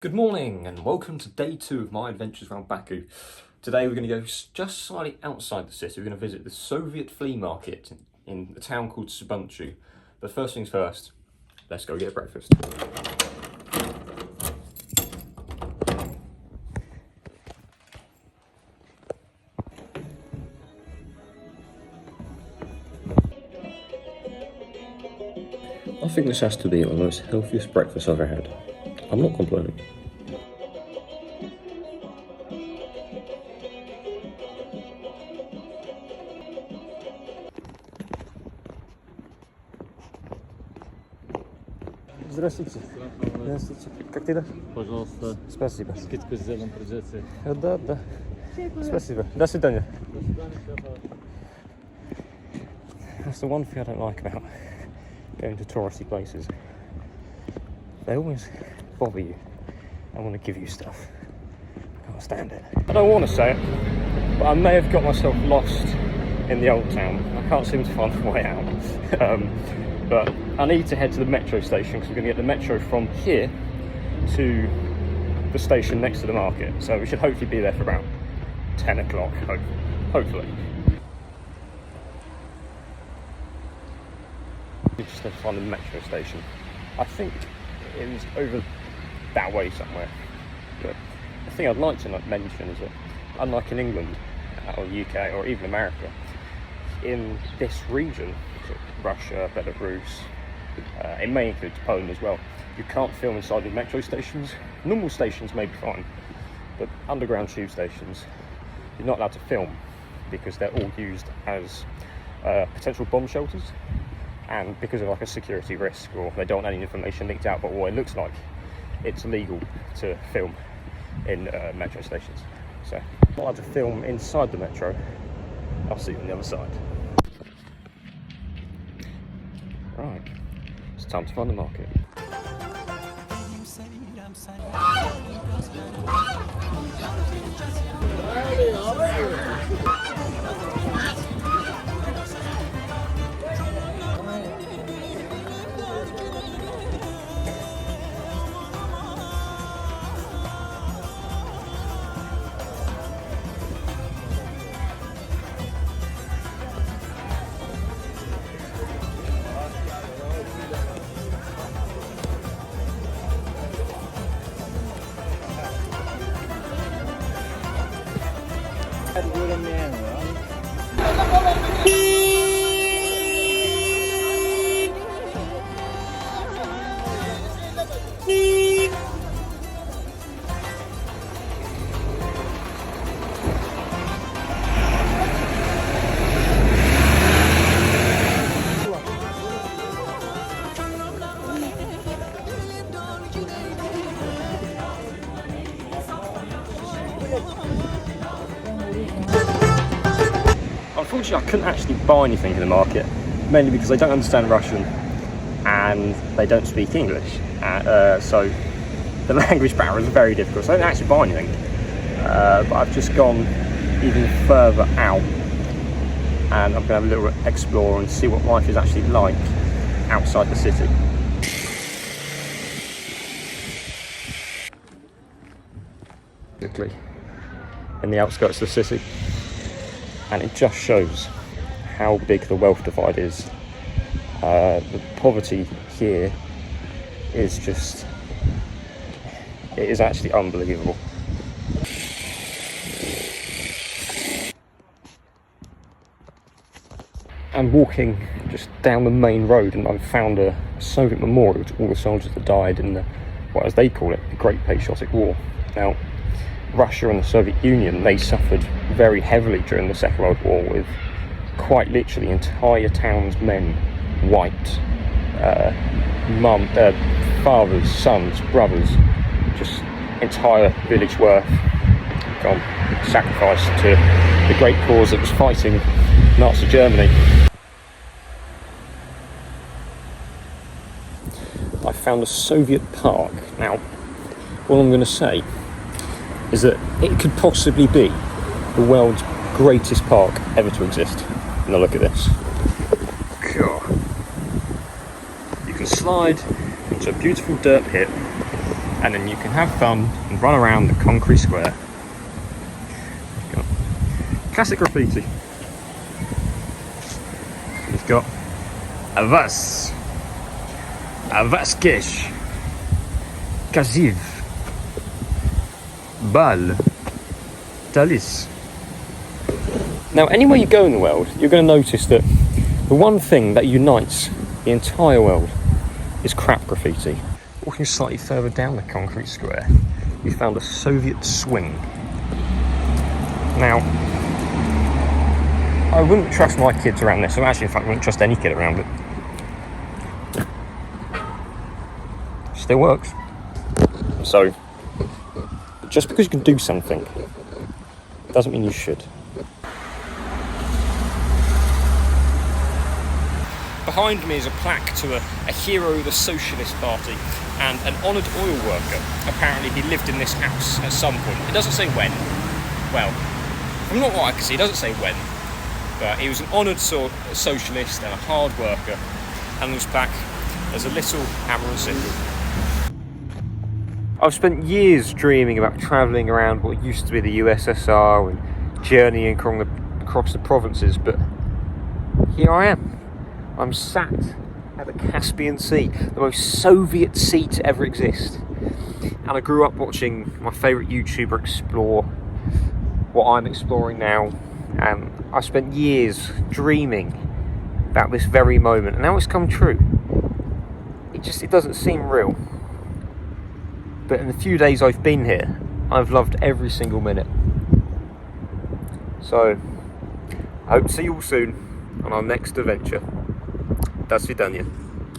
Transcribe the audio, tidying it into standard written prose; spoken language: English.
Good morning and welcome to day 2 of my adventures around Baku. Today we're going to go just slightly outside the city. We're going to visit the Soviet flea market in a town called Subanchu. But first things first, let's go get breakfast. I think this has to be the most healthiest breakfast I've ever had. I'm not complaining. Здравствуйте. Здравствуйте. Как ты, да? Пожалуйста. Спасибо. Скидку сделаем, придется. Да. Спасибо. До свидания. That's the one thing I don't like about going to touristy places. They always bother you and want to give you stuff. I can't stand it. I don't want to say it, but I may have got myself lost in the old town. I can't seem to find the way out. But I need to head to the metro station because we're going to get the metro from here to the station next to the market. So we should hopefully be there for about 10 o'clock, hopefully. We just need to find the metro station. I think it was over that way somewhere. But the thing I'd like to mention is that, unlike in England or UK or even America, in this region, Russia, Belarus, it may include Poland as well, you can't film inside the metro stations. Normal stations may be fine, but underground tube stations, you're not allowed to film because they're all used as potential bomb shelters, and because of like a security risk, or they don't want any information leaked out about what it looks like, it's illegal to film in metro stations. So I'm not allowed to film inside the metro. I'll see you on the other side. Right, it's time to find the market. Unfortunately, I couldn't actually buy anything in the market, mainly because they don't understand Russian and they don't speak English. So the language barrier is very difficult, so I didn't actually buy anything. But I've just gone even further out, and I'm going to have a little explore and see what life is actually like outside the city. In the outskirts of the city. And it just shows how big the wealth divide is. The poverty here is just, it is actually unbelievable. I'm walking just down the main road and I've found a Soviet memorial to all the soldiers that died in the, what as they call it, the Great Patriotic War. Now, Russia and the Soviet Union, they suffered very heavily during the Second World War, with quite literally entire towns' men wiped. Fathers, sons, brothers, just entire village worth gone, sacrificed to the great cause that was fighting Nazi Germany. I found a Soviet park. Now, all I'm going to say is that it could possibly be the world's greatest park ever to exist. Now look at this. God. You can slide into a beautiful dirt pit and then you can have fun and run around the concrete square. You've got classic graffiti. You've got Avas, Avaskesh, Kaziv, Bal, Talis. Now, anywhere you go in the world, you're going to notice that the one thing that unites the entire world is crap graffiti. Walking slightly further down the concrete square, we found a Soviet swing. Now, I wouldn't trust my kids around this. So actually, in fact, I wouldn't trust any kid around it. Still works. So, just because you can do something doesn't mean you should. Behind me is a plaque to a hero of the Socialist Party and an honoured oil worker. Apparently he lived in this house at some point. It doesn't say when. Well, from what I can see, it doesn't say when. But he was an honoured socialist and a hard worker. And this plaque, there's a little hammer and sickle. I've spent years dreaming about travelling around what used to be the USSR and journeying across the provinces, but here I am. I'm sat at the Caspian Sea, the most Soviet sea to ever exist. And I grew up watching my favourite YouTuber explore what I'm exploring now. And I spent years dreaming about this very moment, and now it's come true. It doesn't seem real. But in the few days I've been here, I've loved every single minute. So, I hope to see you all soon on our next adventure. До свидания.